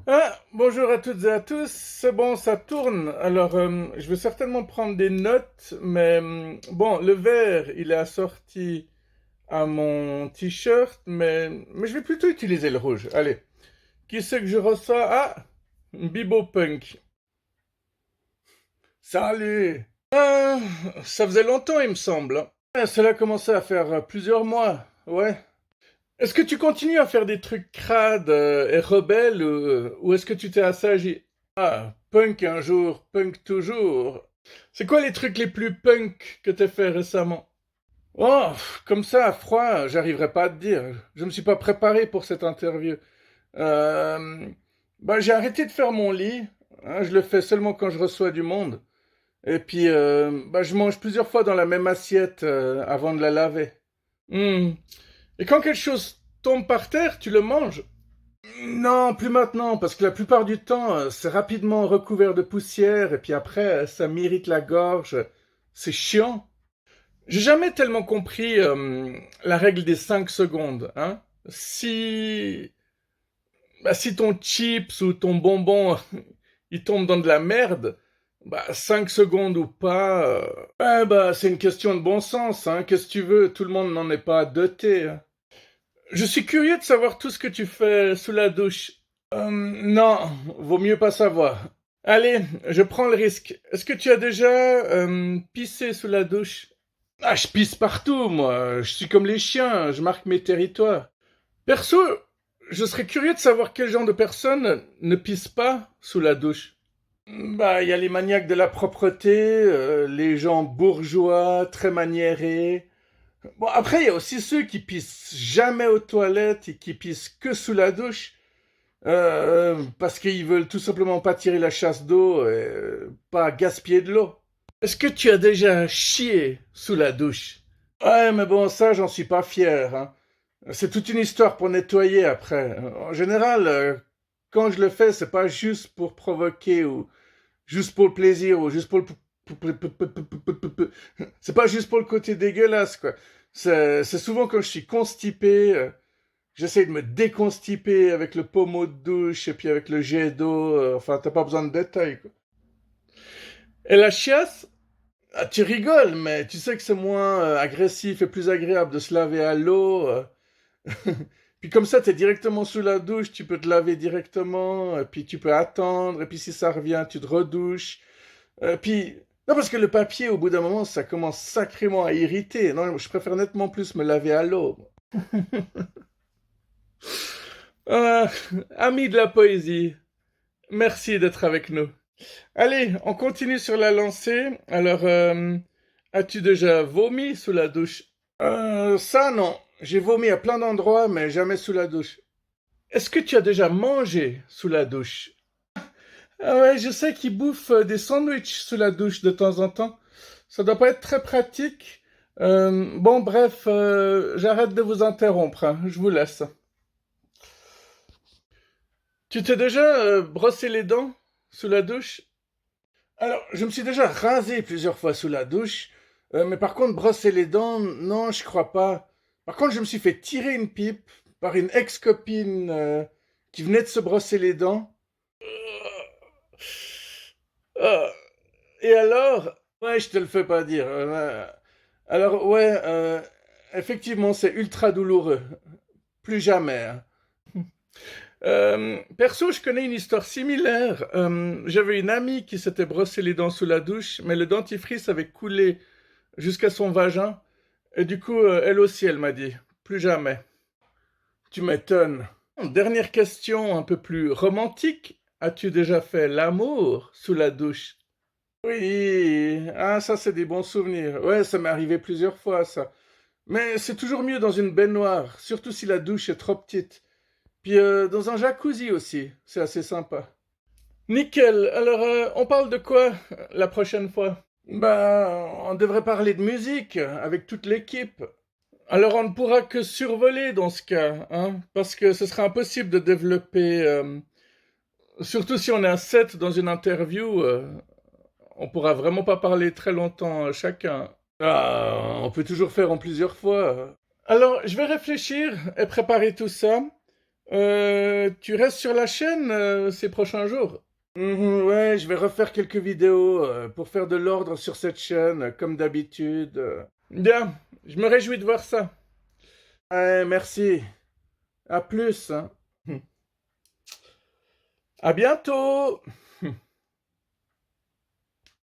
Ah, bonjour à toutes et à tous, c'est bon, ça tourne. Alors, je vais certainement prendre des notes, mais bon, le vert, il est assorti à mon t-shirt, mais je vais plutôt utiliser le rouge. Allez, qui c'est que je reçois? Ah, Bibo Punk. Salut! Ah, ça faisait longtemps, il me semble, hein. Cela a commencé à faire plusieurs mois, ouais. Est-ce que tu continues à faire des trucs crades et rebelles ou est-ce que tu t'es assagi? Ah, punk un jour, punk toujours. C'est quoi les trucs les plus punk que t'as fait récemment? Oh, comme ça, à froid, j'arriverai pas à te dire. Je me suis pas préparé pour cette interview. Euh, j'ai arrêté de faire mon lit, hein, je le fais seulement quand je reçois du monde. Et puis, je mange plusieurs fois dans la même assiette avant de la laver. Hmm. Et quand quelque chose tombe par terre, tu le manges? Non, plus maintenant, parce que la plupart du temps, c'est rapidement recouvert de poussière, et puis après, ça m'irrite la gorge. C'est chiant. J'ai jamais tellement compris la règle des 5 secondes, hein. Si ton chips ou ton bonbon, il tombe dans de la merde, 5 secondes ou pas, c'est une question de bon sens, hein. Qu'est-ce que tu veux? Tout le monde n'en est pas doté, hein. Je suis curieux de savoir tout ce que tu fais sous la douche. Non, vaut mieux pas savoir. Allez, je prends le risque. Est-ce que tu as déjà pissé sous la douche? Ah, je pisse partout, moi. Je suis comme les chiens, je marque mes territoires. Perso, je serais curieux de savoir quel genre de personne ne pisse pas sous la douche. Il y a les maniaques de la propreté, les gens bourgeois, très maniérés. Bon, après, il y a aussi ceux qui pissent jamais aux toilettes et qui pissent que sous la douche. Parce qu'ils veulent tout simplement pas tirer la chasse d'eau et pas gaspiller de l'eau. Est-ce que tu as déjà chié sous la douche? Ouais, mais bon, ça, j'en suis pas fier, hein. C'est toute une histoire pour nettoyer après. En général, quand je le fais, c'est pas juste pour provoquer ou juste pour le plaisir ou juste pour le... C'est pas juste pour le côté dégueulasse, quoi. C'est souvent quand je suis constipé, j'essaie de me déconstiper avec le pommeau de douche et puis avec le jet d'eau. Enfin, t'as pas besoin de détails, quoi. Et la chiasse? Ah, tu rigoles, mais tu sais que c'est moins agressif et plus agréable de se laver à l'eau. Puis comme ça, t'es directement sous la douche, tu peux te laver directement, et puis tu peux attendre, et puis si ça revient, tu te redouches. Puis, non, parce que le papier, au bout d'un moment, ça commence sacrément à irriter. Non, je préfère nettement plus me laver à l'eau. Ah, ami de la poésie, merci d'être avec nous. Allez, on continue sur la lancée. Alors, as-tu déjà vomi sous la douche? Ça non. J'ai vomi à plein d'endroits, mais jamais sous la douche. Est-ce que tu as déjà mangé sous la douche? Ah ouais, je sais qu'ils bouffent des sandwichs sous la douche de temps en temps. Ça doit pas être très pratique. Bon, bref, j'arrête de vous interrompre, hein. Je vous laisse. Tu t'es déjà brossé les dents sous la douche? Alors, je me suis déjà rasé plusieurs fois sous la douche, mais par contre, brosser les dents, non, je crois pas. Par contre, je me suis fait tirer une pipe par une ex-copine qui venait de se brosser les dents. Euh, et alors? Ouais, je te le fais pas dire. Alors, ouais, effectivement, c'est ultra douloureux. Plus jamais, hein. Perso, je connais une histoire similaire. J'avais une amie qui s'était brossé les dents sous la douche, mais le dentifrice avait coulé jusqu'à son vagin. Et du coup, elle aussi, elle m'a dit, plus jamais. Tu m'étonnes. Dernière question un peu plus romantique. As-tu déjà fait l'amour sous la douche? Oui, ah ça c'est des bons souvenirs. Ouais, ça m'est arrivé plusieurs fois ça. Mais c'est toujours mieux dans une baignoire, surtout si la douche est trop petite. Puis dans un jacuzzi aussi, c'est assez sympa. Nickel. Alors, on parle de quoi la prochaine fois? On devrait parler de musique avec toute l'équipe. Alors, on ne pourra que survoler dans ce cas, hein, parce que ce sera impossible de développer, surtout si on est à 7 dans une interview, on pourra vraiment pas parler très longtemps chacun. Ah, on peut toujours faire en plusieurs fois. Alors, je vais réfléchir et préparer tout ça. Tu restes sur la chaîne ces prochains jours? Ouais, je vais refaire quelques vidéos pour faire de l'ordre sur cette chaîne, comme d'habitude. Bien, je me réjouis de voir ça. Ouais, merci. À plus, hein. À bientôt!